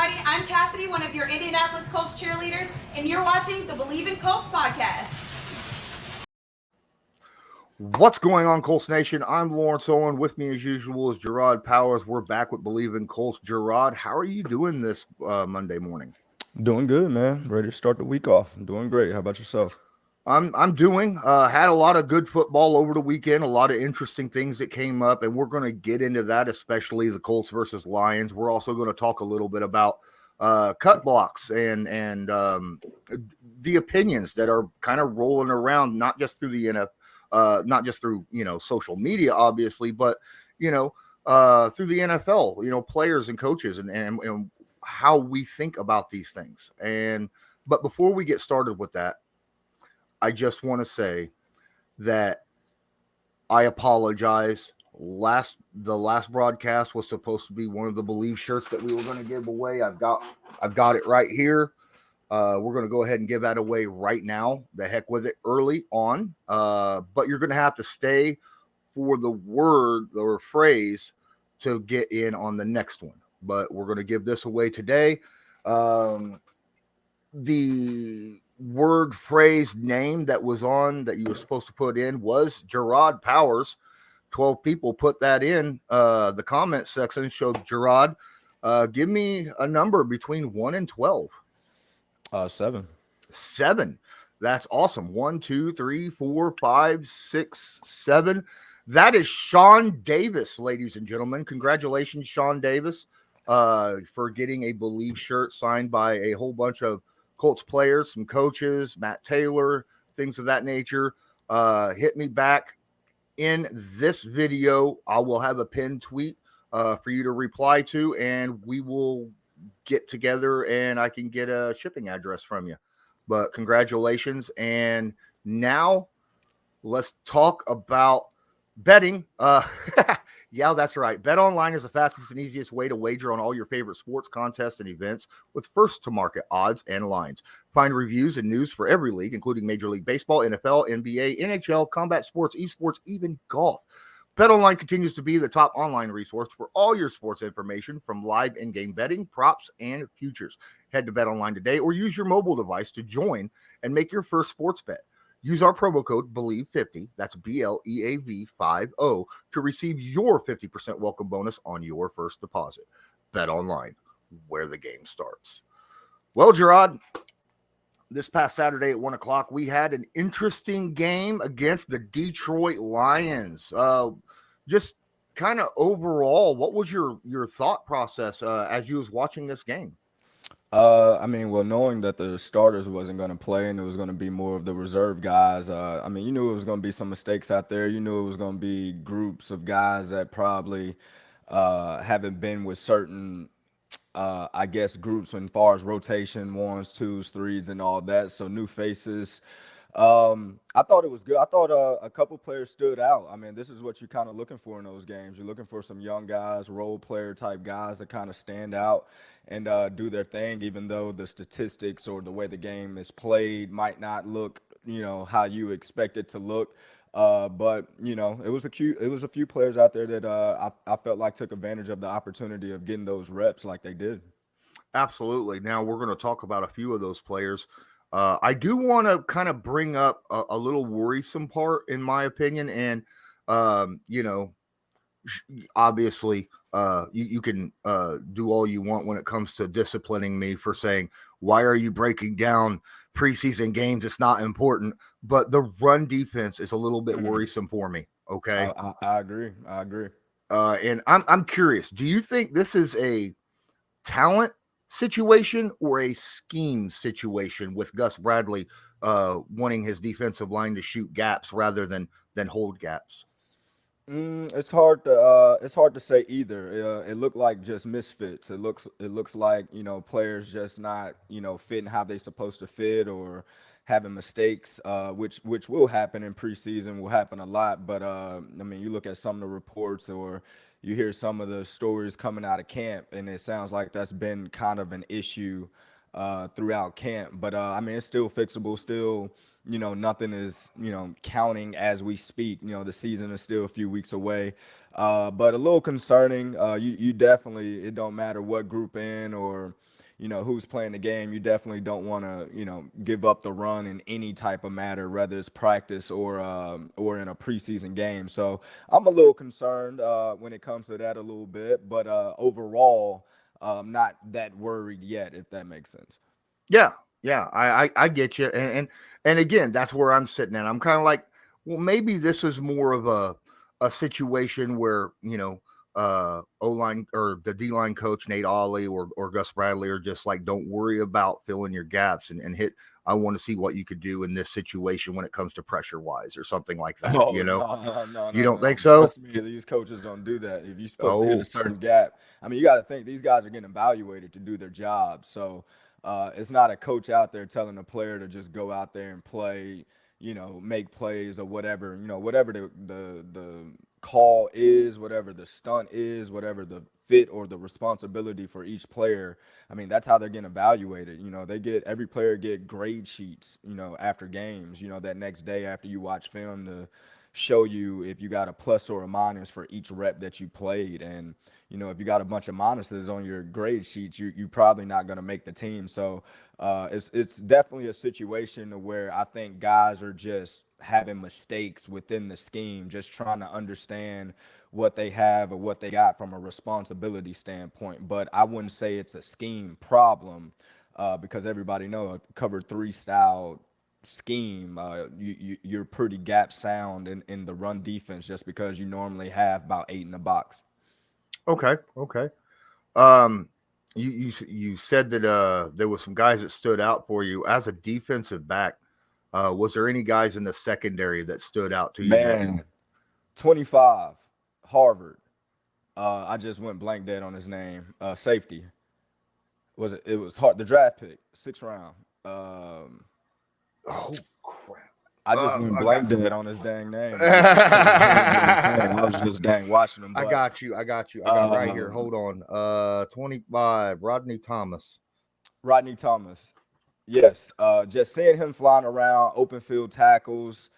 everybody. I'm Cassidy, one of your Indianapolis Colts cheerleaders, and you're watching the Believe in Colts podcast. What's going on, Colts Nation? I'm Lawrence Owen. With me, as usual, is Jerraud Powers. We're back with Believe in Colts. Jerraud, how are you doing this Monday morning? Doing good, man. Ready to start the week off. I'm doing great. How about yourself? I'm doing. Had a lot of good football over the weekend. A lot of interesting things that came up, and we're going to get into that, especially the Colts versus Lions. We're also going to talk a little bit about cut blocks and the opinions that are kind of rolling around, not just through the not just through social media, obviously, but through the NFL, players and coaches and how we think about these things. But before we get started with that, I just want to say that I apologize. The last broadcast was supposed to be one of the Believe shirts that we were going to give away. I've got it right here. We're going to go ahead and give that away right now. The heck with it, early on. But you're going to have to stay for the word or phrase to get in on the next one. But we're going to give this away today. The word, phrase, name that was on that you were supposed to put in was Jerraud Powers. 12 people put that in the comment section. Showed Jerraud. Give me a number between 1 and 12. 7. 7. That's awesome. 1, 2, 3, 4, 5, 6, 7. That is Sean Davis, ladies and gentlemen. Congratulations, Sean Davis, for getting a Believe shirt signed by a whole bunch of Colts players, some coaches, Matt Taylor, things of that nature. Hit me back in this video. I will have a pinned tweet for you to reply to, and we will get together and I can get a shipping address from you. But congratulations. And now let's talk about betting. Yeah, that's right. Bet online is the fastest and easiest way to wager on all your favorite sports, contests, and events with first-to-market odds and lines. Find reviews and news for every league, including Major League Baseball, NFL, NBA, NHL, combat sports, esports, even golf. BetOnline continues to be the top online resource for all your sports information, from live in-game betting, props, and futures. Head to BetOnline today or use your mobile device to join and make your first sports bet. Use our promo code BELIEVE50, that's BLEAV50, to receive your 50% welcome bonus on your first deposit. BetOnline, where the game starts. Well, Jerraud, this past Saturday at 1 o'clock, we had an interesting game against the Detroit Lions. Just kind of overall, what was your thought process as you was watching this game? Knowing that the starters wasn't going to play and it was going to be more of the reserve guys, you knew it was going to be some mistakes out there. You knew it was going to be groups of guys that probably haven't been with certain groups as far as rotation, ones, twos, threes, and all that. So new faces. I thought it was good. I thought a couple players stood out. This is what you're kind of looking for in those games. You're looking for some young guys, role player type guys that kind of stand out and do their thing, even though the statistics or the way the game is played might not look, how you expect it to look. But it was a few players out there that I felt like took advantage of the opportunity of getting those reps like they did. Absolutely. Now we're going to talk about a few of those players. I do want to kind of bring up a little worrisome part, in my opinion. And, obviously, you can do all you want when it comes to disciplining me for saying, why are you breaking down preseason games? It's not important. But the run defense is a little bit worrisome for me. Okay. I agree. And I'm curious, do you think this is a talent situation or a scheme situation with Gus Bradley wanting his defensive line to shoot gaps rather than hold gaps? It's hard to say either. It looked like just misfits. It looks like players just not fitting how they supposed to fit or having mistakes, which will happen in preseason, will happen a lot. But you look at some of the reports or you hear some of the stories coming out of camp, and it sounds like that's been kind of an issue throughout camp. But it's still fixable. Still, nothing is, counting as we speak. The season is still a few weeks away. But a little concerning. You definitely, it don't matter what group in or, who's playing the game. You definitely don't want to, give up the run in any type of matter, whether it's practice or in a preseason game. So I'm a little concerned when it comes to that a little bit. But overall, not that worried yet, if that makes sense. Yeah, yeah, I get you, and again, that's where I'm sitting at. I'm kind of like, well, maybe this is more of a situation where O line or the D line coach Nate Ollie or Gus Bradley are just like, don't worry about filling your gaps and hit. I want to see what you could do in this situation when it comes to pressure wise or something like that. Oh no, You don't think so? trust me, these coaches don't do that. If you're supposed to hit a Oh, certain gap, I mean, you got to think these guys are getting evaluated to do their job. So it's not a coach out there telling a player to just go out there and play, make plays or whatever, whatever the call is, whatever the stunt is, whatever the fit or the responsibility for each player. I mean, that's how they're getting evaluated. Every player get grade sheets, after games, that next day after you watch film to show you if you got a plus or a minus for each rep that you played. And, if you got a bunch of minuses on your grade sheets, you're probably not going to make the team. So it's definitely a situation where I think guys are just having mistakes within the scheme, just trying to understand what they have or what they got from a responsibility standpoint. But I wouldn't say it's a scheme problem because everybody knows a cover 3 style scheme, you're pretty gap sound in the run defense just because you normally have about 8 in the box. okay, okay. Um, you said that there was some guys that stood out for you as a defensive back. Was there any guys in the secondary that stood out to you? Man, 25, Harvard. I just went blank dead on his name. Safety. It was hard. The draft pick, 6th round. Oh crap! I just went I blank got dead on his dang name. I was just dang watching him. I But got you. I got you. I got it right here. Hold on. 25. Rodney Thomas. Rodney Thomas. Yes, just seeing him flying around, open field tackles,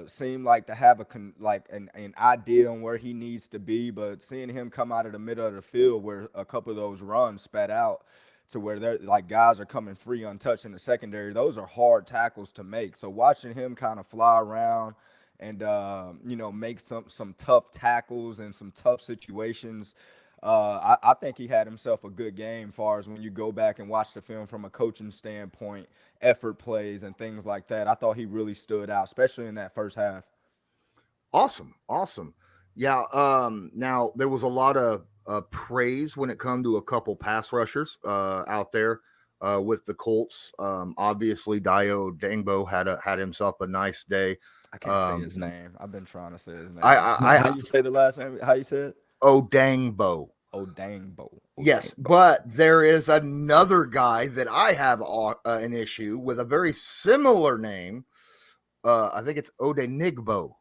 seemed like to have an idea on where he needs to be. But seeing him come out of the middle of the field where a couple of those runs spat out to where they're like guys are coming free untouched in the secondary, those are hard tackles to make. So watching him kind of fly around and make some tough tackles and some tough situations. I think he had himself a good game far as when you go back and watch the film from a coaching standpoint, effort plays and things like that. I thought he really stood out, especially in that first half. Awesome. Awesome. Yeah. Now there was a lot of praise when it come to a couple pass rushers out there with the Colts. Obviously, Dio Dangbo had himself a nice day. I can't say his name. I've been trying to say his name. I How you say the last name? How you say it? Dangbo. Oh, Dangbo. Yes, but there is another guy that I have an issue with a very similar name. I think it's Odenigbo,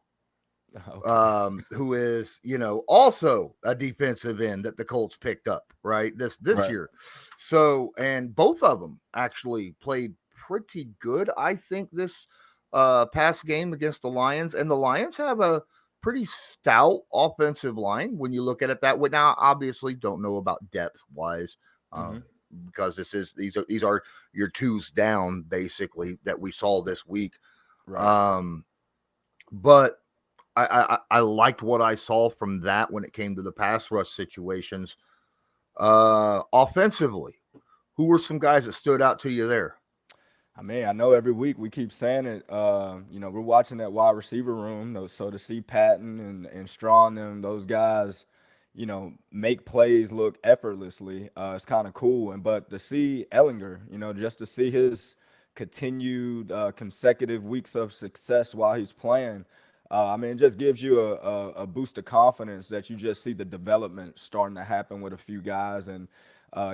Okay. who is also a defensive end that the Colts picked up this Right. year. So, and both of them actually played pretty good, I think, this past game against the Lions, and the Lions have a pretty stout offensive line when you look at it that way. Now, obviously, don't know about depth wise, Mm-hmm. because these are your twos down basically that we saw this week. Right. But I liked what I saw from that when it came to the pass rush situations. Offensively, who were some guys that stood out to you there? I mean, I know every week we keep saying it. We're watching that wide receiver room, so to see Patton and Strawn and those guys, make plays look effortlessly, it's kind of cool. But to see Ellinger, just to see his continued consecutive weeks of success while he's playing, I mean, it just gives you a boost of confidence that you just see the development starting to happen with a few guys and.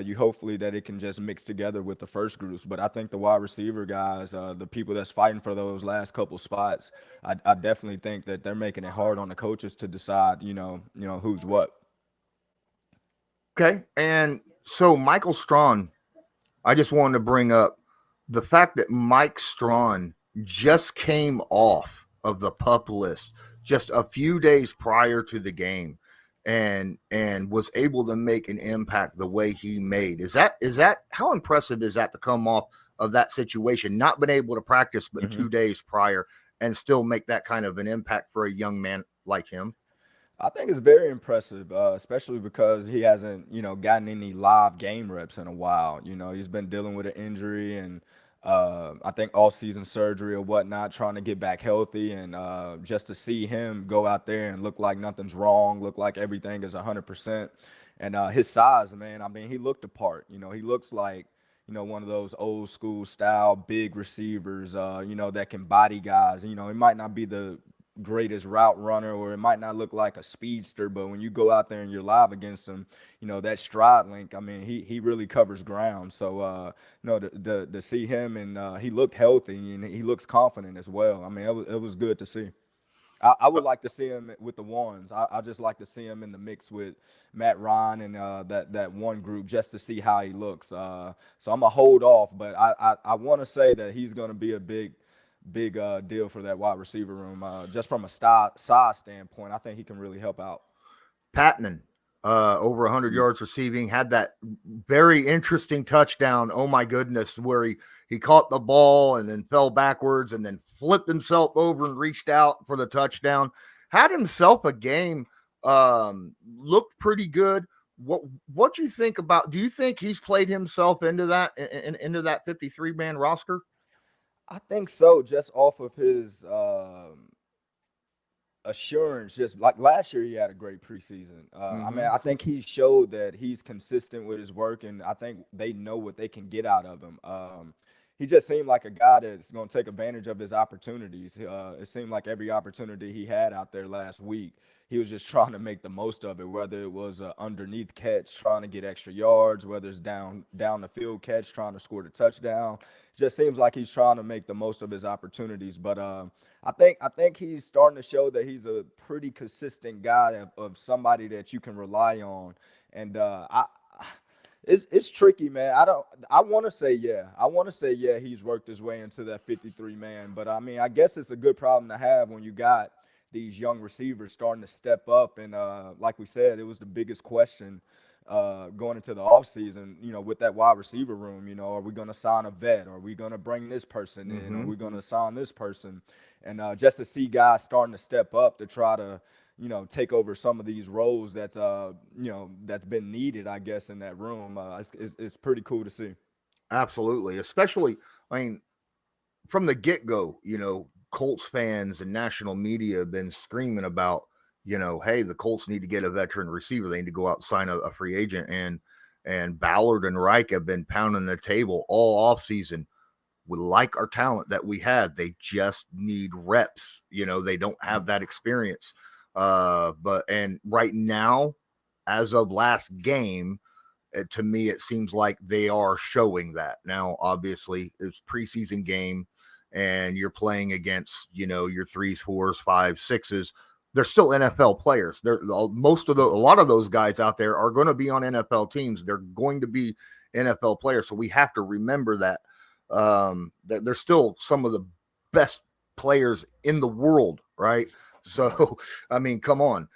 You hopefully that it can just mix together with the first groups. But I think the wide receiver guys, the people that's fighting for those last couple spots, I definitely think that they're making it hard on the coaches to decide, who's what. Okay, and so Michael Strawn, I just wanted to bring up the fact that Mike Strawn just came off of the PUP list just a few days prior to the game and was able to make an impact the way he made. Is that how impressive is that to come off of that situation, not been able to practice but 2 days prior and still make that kind of an impact for a young man like him? I think it's very impressive, especially because he hasn't, gotten any live game reps in a while. He's been dealing with an injury and I think off-season surgery or whatnot, trying to get back healthy. And just to see him go out there and look like nothing's wrong, look like everything is 100%. And his size, man, I mean, he looked the part. He looks like, one of those old school style big receivers, that can body guys. It might not be the greatest route runner or it might not look like a speedster, but when you go out there and you're live against him, that stride link, I mean, he really covers ground. So to see him and he looked healthy and he looks confident as well. I mean, it was good to see. I would like to see him with the ones. I just like to see him in the mix with Matt Ryan and that one group just to see how he looks. So I'm gonna hold off, but I want to say that he's gonna be a big deal for that wide receiver room. Just from a size standpoint, I think he can really help out. Patman, over 100 yards receiving, had that very interesting touchdown. Oh my goodness, where he caught the ball and then fell backwards and then flipped himself over and reached out for the touchdown. Had himself a game, looked pretty good. What do you think about? Do you think he's played himself into that into that 53-man roster? I think so, just off of his assurance. Just like last year, he had a great preseason. I mean, I think he showed that he's consistent with his work, and I think they know what they can get out of him. He just seemed like a guy that's going to take advantage of his opportunities. It seemed like every opportunity he had out there last week, he was just trying to make the most of it, whether it was an underneath catch, trying to get extra yards, whether it's down the field catch, trying to score the touchdown. Just seems like he's trying to make the most of his opportunities. But I think he's starting to show that he's a pretty consistent guy of somebody that you can rely on. And it's tricky, man. I want to say yeah, he's worked his way into that 53 man. But I mean, I guess it's a good problem to have when you got these young receivers starting to step up. And like we said, it was the biggest question going into the offseason, with that wide receiver room. Are we going to sign a vet? Are we going to bring this person in? Are we going to sign this person? And just to see guys starting to step up to try to, take over some of these roles that's been needed, I guess, in that room. It's pretty cool to see. Absolutely. Especially, I mean, from the get-go, Colts fans and national media have been screaming about, hey, the Colts need to get a veteran receiver. They need to go out and sign a free agent. And Ballard and Reich have been pounding the table all offseason. We like our talent that we had. They just need reps. They don't have that experience. And right now, as of last game, to me, it seems like they are showing that. Now, obviously, it's preseason game, and you're playing against, your 3s, 4s, 5s, 6s. They're still NFL players. A lot of those guys out there are going to be on NFL teams. They're going to be NFL players. So we have to remember that they're still some of the best players in the world, right? So, I mean, come on.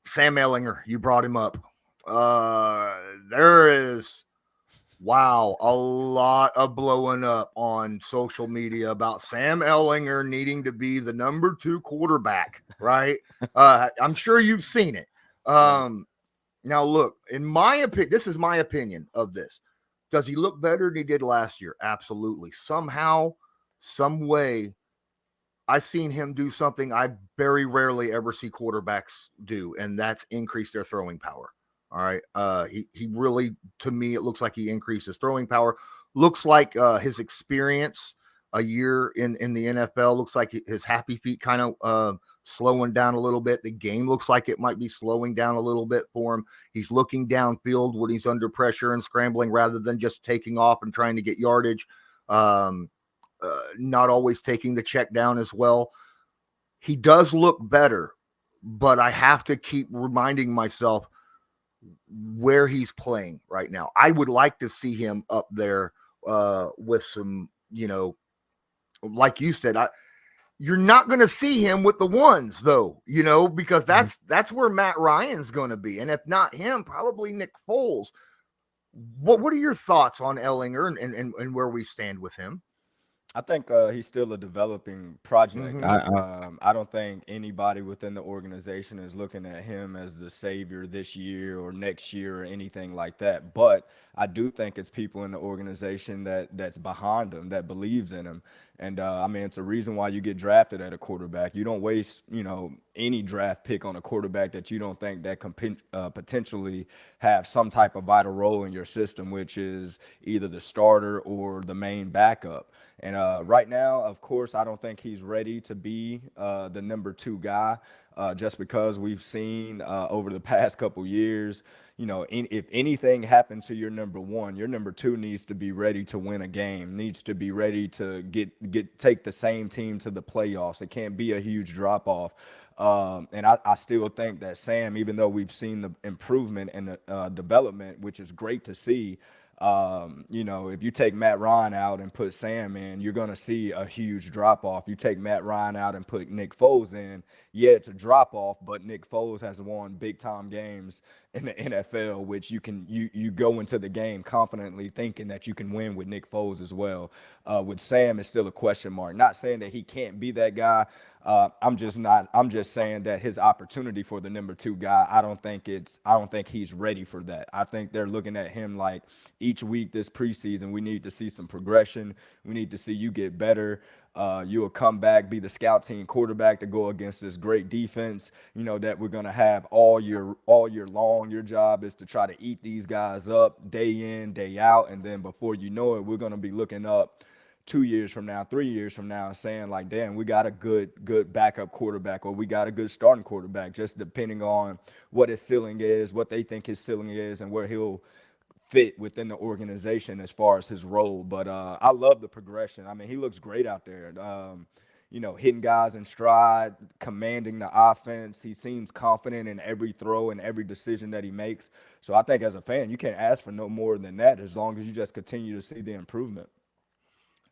Sam Ellinger, you brought him up. There is, a lot of blowing up on social media about Sam Ellinger needing to be the number 2 quarterback, right? I'm sure you've seen it. Now, look, in my opinion, this is my opinion of this. Does he look better than he did last year? Absolutely. Somehow, some way, I've seen him do something I very rarely ever see quarterbacks do, and that's increase their throwing power. All right. He really, to me, it looks like he increased his throwing power. Looks like his experience a year in the NFL, looks like his happy feet kind of slowing down a little bit. The game looks like it might be slowing down a little bit for him. He's looking downfield when he's under pressure and scrambling rather than just taking off and trying to get yardage. Not always taking the check down as well. He does look better, but I have to keep reminding myself where he's playing right now. I would like to see him up there with some you know, like you said, you're not going to see him with the ones though, because that's where Matt Ryan's going to be. And if not him, probably Nick Foles. What are your thoughts on Ellinger and where we stand with him? I think he's still a developing project. Mm-hmm. I don't think anybody within the organization is looking at him as the savior this year or next year or anything like that. But I do think it's people in the organization that's behind him, that believes in him. And I mean, it's a reason why you get drafted at a quarterback. You don't waste, any draft pick on a quarterback that you don't think that can potentially have some type of vital role in your system, which is either the starter or the main backup. And right now, of course, I don't think he's ready to be the number 2 guy, just because we've seen over the past couple years, if anything happened to your number 1, your number 2 needs to be ready to win a game, needs to be ready to take the same team to the playoffs. It can't be a huge drop off. And I still think that Sam, even though we've seen the improvement and the development, which is great to see, if you take Matt Ryan out and put Sam in, you're going to see a huge drop off. You take Matt Ryan out and put Nick Foles in, yeah, it's a drop off, but Nick Foles has won big time games in the NFL, which you go into the game confidently thinking that you can win with Nick Foles as well. With Sam, it's still a question mark. Not saying that he can't be that guy. I'm just saying that his opportunity for the number 2 guy, I don't think he's ready for that. I think they're looking at him like each week this preseason, we need to see some progression. We need to see you get better. You'll come back, be the scout team quarterback to go against this great defense, that we're going to have all year long. Your job is to try to eat these guys up day in, day out. And then before you know it, we're going to be looking up 2 years from now, 3 years from now, saying like, damn, we got a good backup quarterback, or we got a good starting quarterback, just depending on what his ceiling is, what they think his ceiling is, and where he'll fit within the organization as far as his role. But I love the progression. I mean, he looks great out there. Hitting guys in stride, commanding the offense. He seems confident in every throw and every decision that he makes. So I think as a fan, you can't ask for no more than that, as long as you just continue to see the improvement.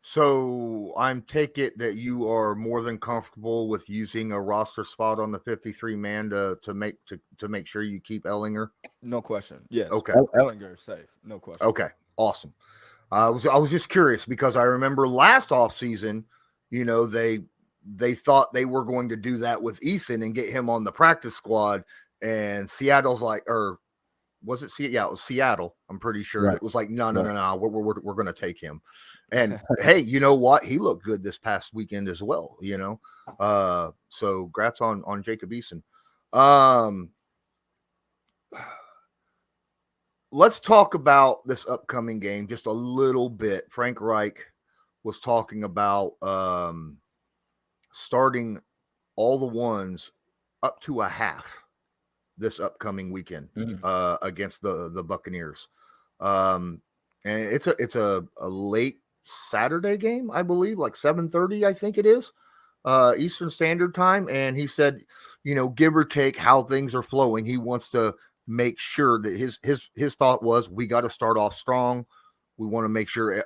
So I'm take it that you are more than comfortable with using a roster spot on the 53 man to make sure you keep Ellinger. No question. Yes. Okay. Ellinger is safe. No question. Okay. Awesome. I was just curious because I remember last offseason, they thought they were going to do that with Eason and get him on the practice squad, and Seattle's like, or was it Seattle? Yeah, it was Seattle. I'm pretty sure. Right. It was like, no. We're going to take him. And hey, you know what? He looked good this past weekend as well. So congrats on Jacob Eason. Let's talk about this upcoming game just a little bit. Frank Reich was talking about starting all the ones up to a half this upcoming weekend against the Buccaneers. And it's a late Saturday game, I believe, like 7:30, I think it is, Eastern Standard Time. And he said, give or take how things are flowing, he wants to make sure that his thought was, we got to start off strong. We want to make sure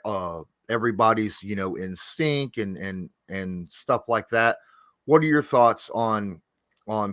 everybody's in sync and stuff like that. What are your thoughts on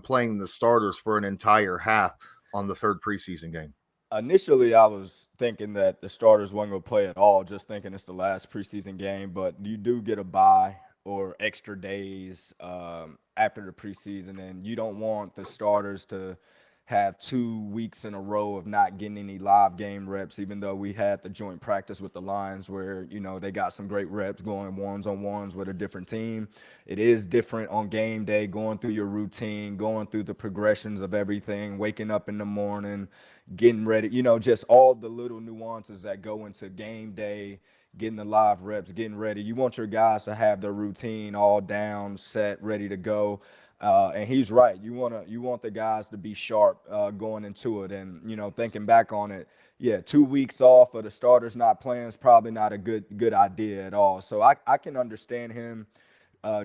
playing the starters for an entire half on the third preseason game? Initially, I was thinking that the starters weren't going to play at all, just thinking it's the last preseason game. But you do get a bye or extra days after the preseason, and you don't want the starters to have 2 weeks in a row of not getting any live game reps, even though we had the joint practice with the Lions where, they got some great reps going ones-on-ones with a different team. It is different on game day, going through your routine, going through the progressions of everything, waking up in the morning, getting ready, just all the little nuances that go into game day, getting the live reps, getting ready. You want your guys to have their routine all down, set, ready to go. And he's right. You want the guys to be sharp going into it. And, thinking back on it, 2 weeks off of the starters not playing is probably not a good idea at all. So I can understand him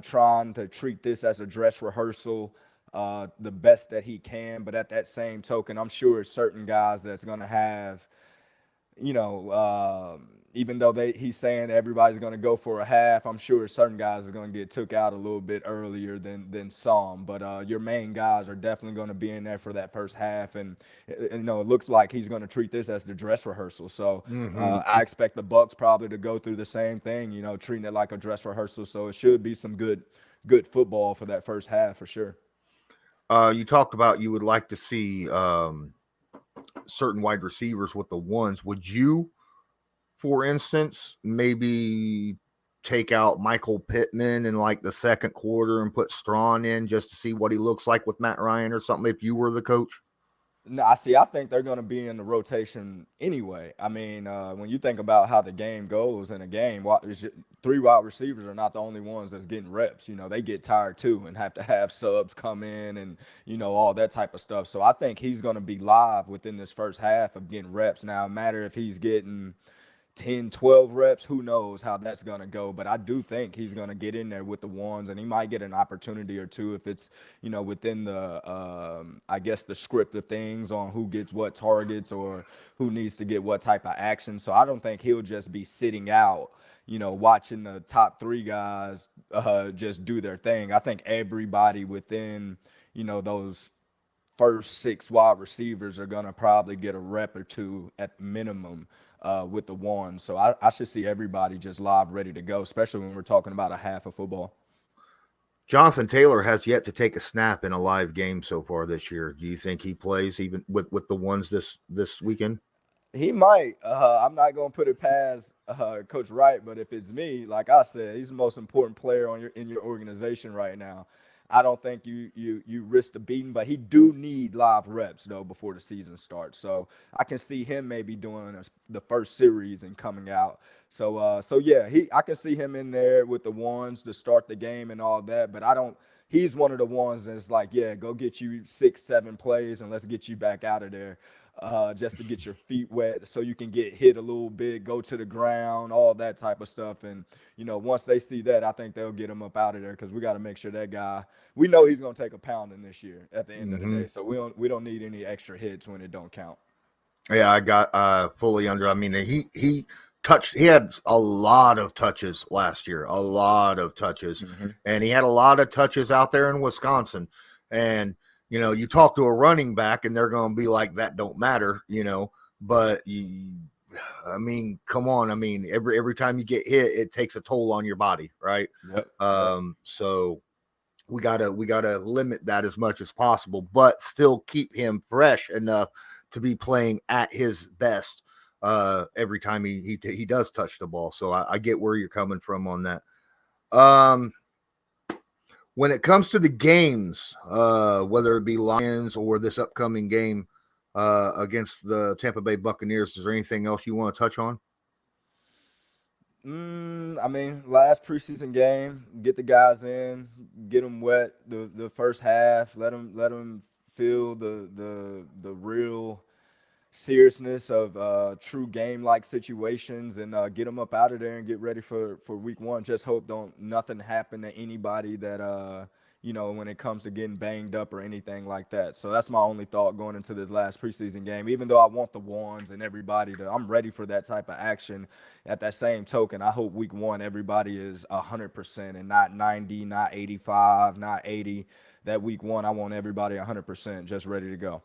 trying to treat this as a dress rehearsal the best that he can. But at that same token, I'm sure certain guys that's going to have, even though he's saying everybody's going to go for a half, I'm sure certain guys are going to get took out a little bit earlier than some. But your main guys are definitely going to be in there for that first half. And it looks like he's going to treat this as the dress rehearsal. So I expect the Bucs probably to go through the same thing, treating it like a dress rehearsal. So it should be some good football for that first half for sure. You talked about you would like to see certain wide receivers with the ones. Would you, for instance, maybe take out Michael Pittman in like the second quarter and put Strawn in just to see what he looks like with Matt Ryan or something if you were the coach? No, I think they're going to be in the rotation anyway. I mean, when you think about how the game goes in a game, 3 wide receivers are not the only ones that's getting reps. They get tired too and have to have subs come in and, all that type of stuff. So I think he's going to be live within this first half of getting reps. Now, it matter if he's getting 10, 12 reps, who knows how that's going to go. But I do think he's going to get in there with the ones, and he might get an opportunity or two if it's, within the, I guess, the script of things on who gets what targets or who needs to get what type of action. So I don't think he'll just be sitting out, watching the top 3 guys just do their thing. I think everybody within, those first 6 wide receivers are going to probably get a rep or two at minimum with the ones. So I should see everybody just live, ready to go, especially when we're talking about a half of football. Jonathan Taylor has yet to take a snap in a live game so far this year. Do you think he plays even with the ones this weekend? He might. I'm not going to put it past Coach Wright, but if it's me, like I said, he's the most important player in your organization right now. I don't think you risk the beating, but he do need live reps though before the season starts. So I can see him maybe doing the first series and coming out. So yeah, I can see him in there with the ones to start the game and all that. But he's one of the ones that's like, yeah, go get you 6, 7 plays and let's get you back out of there. Just to get your feet wet so you can get hit a little bit, go to the ground, all that type of stuff. And, once they see that, I think they'll get him up out of there because we got to make sure that guy, we know he's going to take a pounding this year at the end of the day. So we don't need any extra hits when it don't count. Yeah, I got fully under. I mean, he had a lot of touches last year, and he had a lot of touches out there in Wisconsin. And you talk to a running back and they're going to be like, that don't matter, but I mean, come on. I mean, every time you get hit, it takes a toll on your body. Right. Yep. So we gotta limit that as much as possible, but still keep him fresh enough to be playing at his best every time he does touch the ball. So I get where you're coming from on that. When it comes to the games, whether it be Lions or this upcoming game against the Tampa Bay Buccaneers, is there anything else you want to touch on? I mean, last preseason game, get the guys in, get them wet the first half, let them feel the real seriousness of true game-like situations and get them up out of there and get ready for week 1. Just hope nothing happen to anybody that when it comes to getting banged up or anything like that. So that's my only thought going into this last preseason game. Even though I want the ones and everybody I'm ready for that type of action. At that same token, I hope week 1 everybody is 100% and not 90, not 85, not 80. That week 1 I want everybody 100% just ready to go.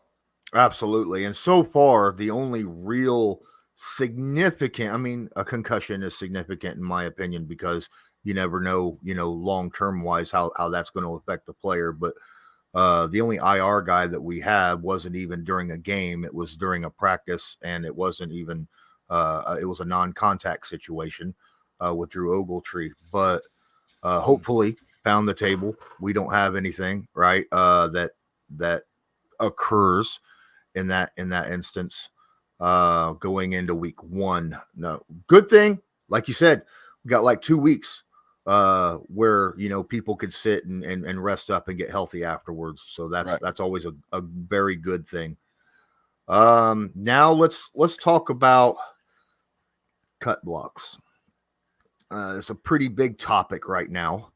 Absolutely. And so far, the only real significant, I mean, a concussion is significant in my opinion because you never know, long-term wise how that's going to affect the player. But the only IR guy that we had wasn't even during a game. It was during a practice, and it wasn't even it was a non-contact situation with Drew Ogletree. But hopefully pound the table. We don't have anything, right, that occurs in that instance going into week 1. No, good thing, like you said, we got like 2 weeks where people could sit and rest up and get healthy afterwards. So that's always a very good thing. Now let's talk about cut blocks. It's a pretty big topic right now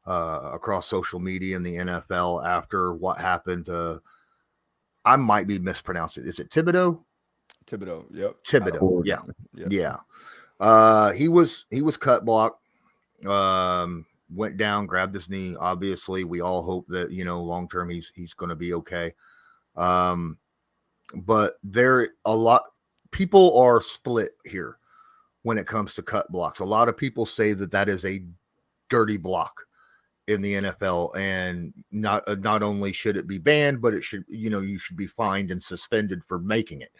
across social media and the NFL after what happened to, I might be mispronouncing it. Is it Thibodeau? Thibodeau, yep. Thibodeau, yeah. He was cut block. Went down, grabbed his knee. Obviously, we all hope that long term he's going to be okay. But there a lot people are split here when it comes to cut blocks. A lot of people say that is a dirty block in the NFL, and not only should it be banned, but it should you should be fined and suspended for making it.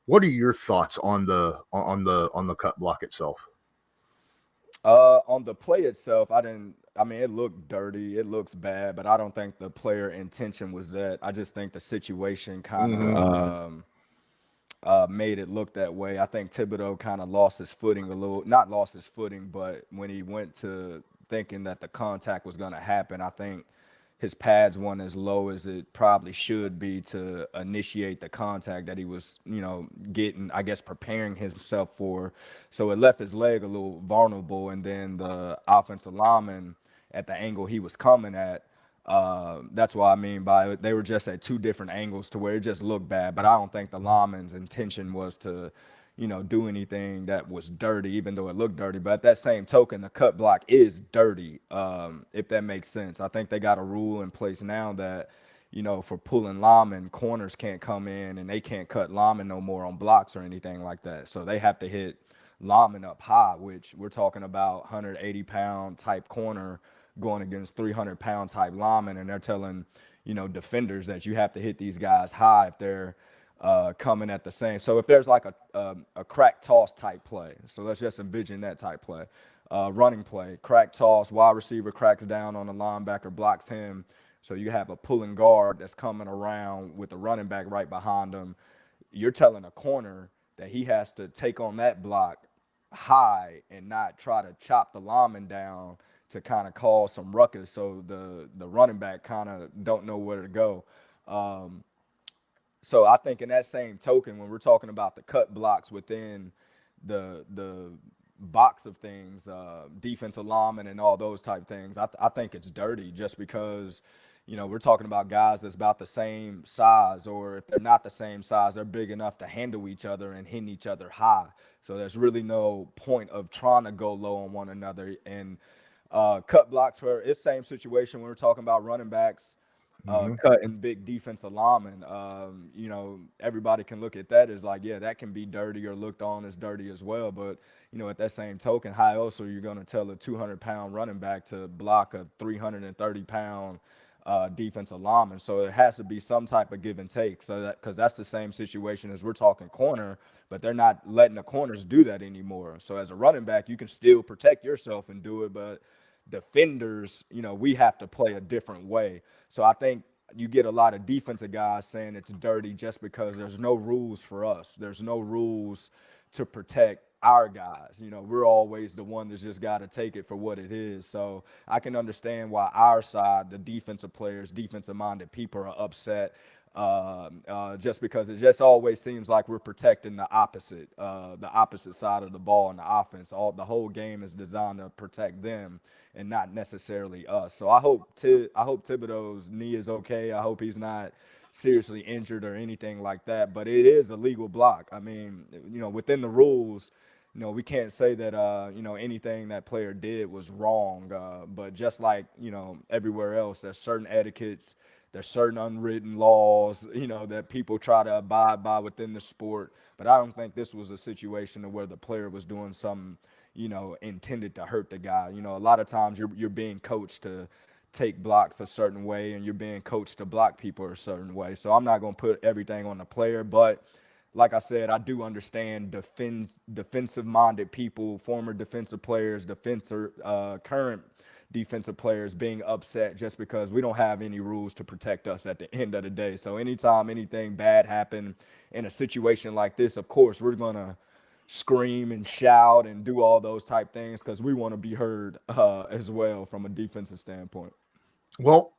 What are your thoughts on the cut block itself? On the play itself, it looked dirty. It looks bad, but I don't think the player intention was that. I just think the situation kind of made it look that way. I think Thibodeau kind of lost his footing a little, not lost his footing, but when he went to thinking that the contact was going to happen, I think his pads weren't as low as it probably should be to initiate the contact that he was, getting, I guess, preparing himself for. So it left his leg a little vulnerable. And then the offensive lineman at the angle he was coming at, that's what I mean by it. They were just at two different angles to where it just looked bad. But I don't think the lineman's intention was to, do anything that was dirty, even though it looked dirty. But at that same token, the cut block is dirty, if that makes sense. I think they got a rule in place now that, for pulling linemen, corners can't come in and they can't cut linemen no more on blocks or anything like that. So they have to hit linemen up high, which we're talking about 180-pound type corner going against 300-pound type linemen, and they're telling, defenders that you have to hit these guys high if they're coming at the same. So if there's like a crack toss type play, so let's just envision that type play, running play, crack toss, wide receiver cracks down on the linebacker, blocks him. So you have a pulling guard that's coming around with the running back right behind him. You're telling a corner that he has to take on that block high and not try to chop the lineman down to kind of cause some ruckus, so the running back kind of don't know where to go. So I think in that same token, when we're talking about the cut blocks within the box of things, defensive lineman and all those type things, I think it's dirty just because, we're talking about guys that's about the same size, or if they're not the same size, they're big enough to handle each other and hit each other high. So there's really no point of trying to go low on one another. And cut blocks for it's same situation when we're talking about running backs, cutting big defensive linemen. Everybody can look at that as like, yeah, that can be dirty or looked on as dirty as well. But, at that same token, how else are you going to tell a 200-pound running back to block a 330-pound defensive lineman? So it has to be some type of give and take. So that, because that's the same situation as we're talking corner, but they're not letting the corners do that anymore. So as a running back, you can still protect yourself and do it, but defenders, we have to play a different way. So I think you get a lot of defensive guys saying it's dirty just because there's no rules for us. There's no rules to protect our guys. We're always the one that's just got to take it for what it is. So I can understand why our side, the defensive players, defensive-minded people are upset, just because it just always seems like we're protecting the opposite side of the ball in the offense. The whole game is designed to protect them and not necessarily us. So I hope Thibodeau's knee is okay. I hope he's not seriously injured or anything like that. But it is a legal block. I mean, within the rules, we can't say that anything that player did was wrong. But just like everywhere else, there's certain etiquettes. There's certain unwritten laws, that people try to abide by within the sport. But I don't think this was a situation where the player was doing something, intended to hurt the guy. A lot of times you're being coached to take blocks a certain way, and you're being coached to block people a certain way. So I'm not going to put everything on the player. But like I said, I do understand defensive-minded people, former defensive players, current defensive players being upset just because we don't have any rules to protect us at the end of the day. So anytime anything bad happened in a situation like this, of course, we're going to scream and shout and do all those type things because we want to be heard as well from a defensive standpoint. Well,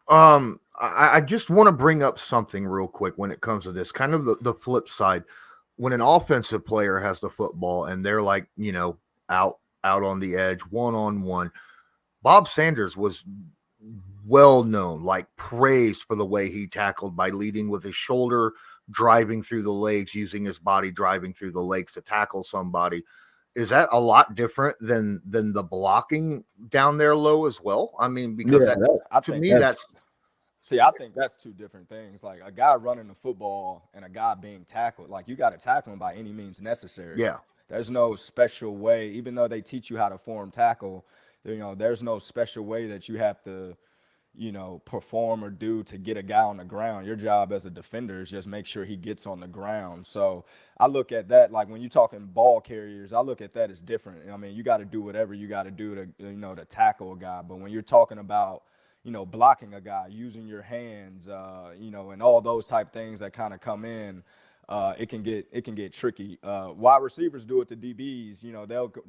I just want to bring up something real quick when it comes to this, kind of the flip side. When an offensive player has the football and they're like, out on the edge, one-on-one, Bob Sanders was well known, like praised for the way he tackled by leading with his shoulder, driving through the legs, using his body, driving through the legs to tackle somebody. is that a lot different than the blocking down there low as well? I mean, because I to think me that's see, I think that's two different things. Like a guy running the football and a guy being tackled. Like you got to tackle him by any means necessary. yeah. There's no special way, even though they teach you how to form tackle. There's no special way that you have to, perform or do to get a guy on the ground. Your job as a defender is just make sure he gets on the ground. So I look at that like when you're talking ball carriers, I look at that as different. I mean, you got to do whatever you got to do to, to tackle a guy. But when you're talking about, blocking a guy, using your hands, and all those type things that kind of come in, it can get tricky. Wide receivers do it to DBs.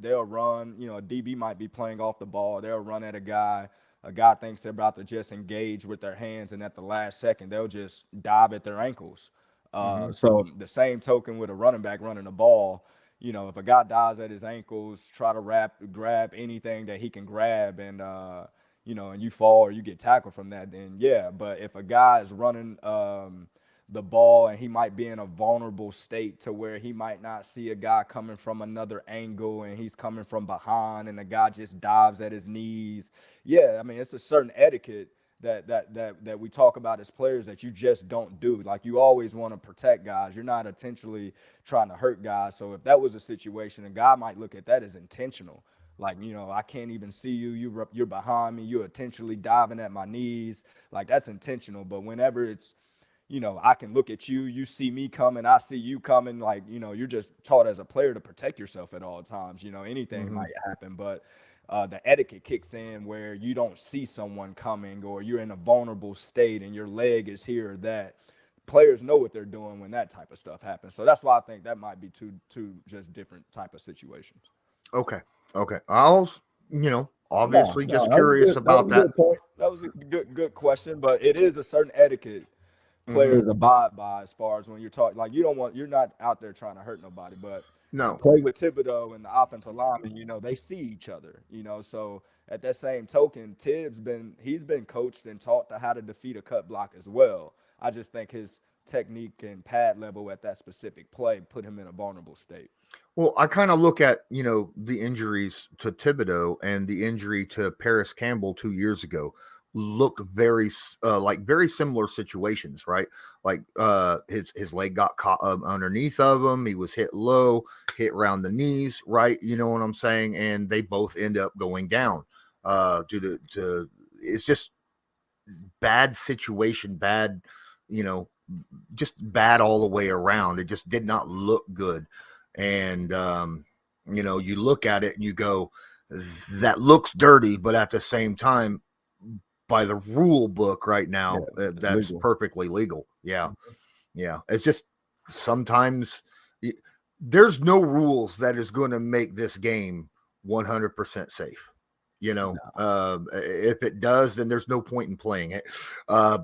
They'll run. A DB might be playing off the ball. They'll run at a guy. A guy thinks they're about to just engage with their hands, and at the last second, they'll just dive at their ankles. So the same token with a running back running the ball, if a guy dives at his ankles, try to grab anything that he can grab, and and you fall or you get tackled from that, then yeah. But if a guy is running the ball and he might be in a vulnerable state to where he might not see a guy coming from another angle and he's coming from behind and the guy just dives at his knees. Yeah, I mean, it's a certain etiquette that we talk about as players that you just don't do. Like you always want to protect guys. You're not intentionally trying to hurt guys. So if that was a situation, a guy might look at that as intentional. Like, I can't even see you. You're behind me. You're intentionally diving at my knees. Like that's intentional. But whenever it's, I can look at you, you see me coming, I see you coming. Like, you're just taught as a player to protect yourself at all times. Anything might happen, but the etiquette kicks in where you don't see someone coming or you're in a vulnerable state and your leg is here or that. Players know what they're doing when that type of stuff happens. So that's why I think that might be two just different type of situations. Okay. I was, obviously just curious about that. That was a good question, but it is a certain etiquette players abide by as far as when you're talking. Like you're not out there trying to hurt nobody, but No. you play with Thibodeau and the offensive lineman, they see each other, so at that same token, he's been coached and taught to how to defeat a cut block as well. I just think his technique and pad level at that specific play put him in a vulnerable state. Well, I kind of look at, the injuries to Thibodeau and the injury to Paris Campbell 2 years ago looked very similar situations, right? Like his leg got caught underneath of him. He was hit low, hit around the knees, right? You know what I'm saying? And they both end up going down due to it's just bad situation, bad, just bad all the way around. It just did not look good. And, you look at it and you go, that looks dirty, but at the same time, by the rule book right now, that's legal. Perfectly legal. Yeah. Yeah. It's just sometimes there's no rules that is going to make this game 100% safe. If it does, then there's no point in playing it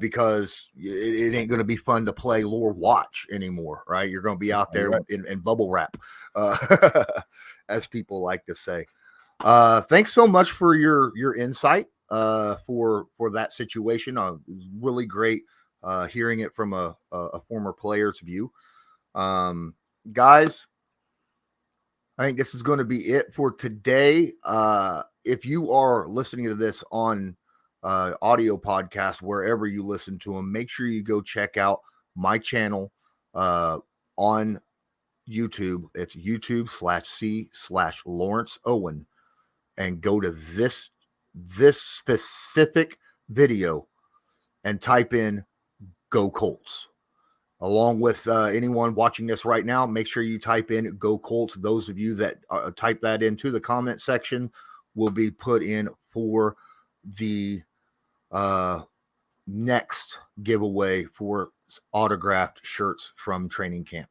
because it ain't going to be fun to play or watch anymore, right? You're going to be out there in bubble wrap, as people like to say. Thanks so much for your insight for that situation. Really great hearing it from a former player's view. Guys, I think this is going to be it for today. If you are listening to this on audio podcast, wherever you listen to them, make sure you go check out my channel on YouTube. It's YouTube/C/Lawrence Owen, and go to this specific video and type in "Go Colts." Along with anyone watching this right now, make sure you type in "Go Colts." Those of you that type that into the comment section will be put in for the next giveaway for autographed shirts from training camp.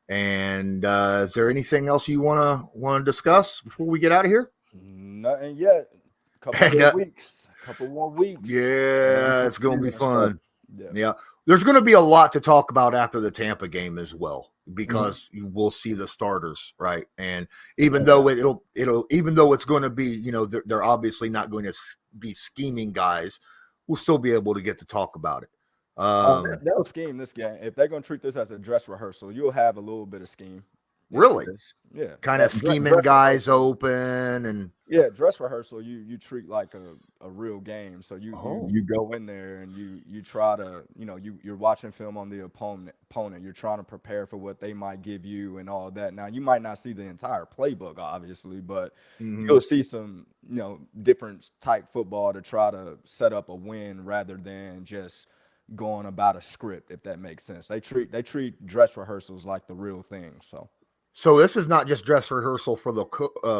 And is there anything else you want to discuss before we get out of here? Nothing yet. Couple more weeks. Yeah, it's going to be fun. Yeah. There's going to be a lot to talk about after the Tampa game as well, because you will see the starters, right? And even though it's going to be, they're obviously not going to be scheming guys, we'll still be able to get to talk about it. They'll scheme this game. If they're going to treat this as a dress rehearsal, you'll have a little bit of scheme. Really? Yeah. Kind of scheming guys open and yeah, dress rehearsal you treat like a real game. So Oh. you go in there and you try to, you're watching film on the opponent. You're trying to prepare for what they might give you and all that. Now you might not see the entire playbook, obviously, but you'll see some, different type football to try to set up a win rather than just going about a script, if that makes sense. They treat dress rehearsals like the real thing. So this is not just dress rehearsal for the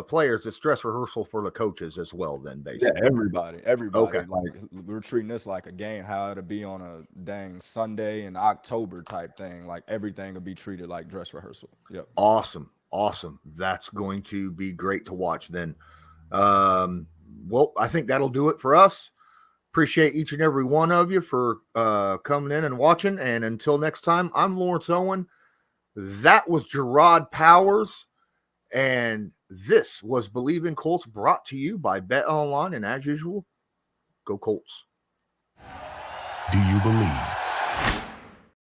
players; it's dress rehearsal for the coaches as well. Then, basically, yeah, everybody. Okay. Like we're treating this like a game, how it'll be on a dang Sunday in October type thing. Like everything will be treated like dress rehearsal. Yep. Awesome. That's going to be great to watch. Then, well, I think that'll do it for us. Appreciate each and every one of you for coming in and watching. And until next time, I'm Lawrence Owen. That was Jerraud Powers. And this was Believe in Colts, brought to you by Bet Online. And as usual, go Colts. Do you believe?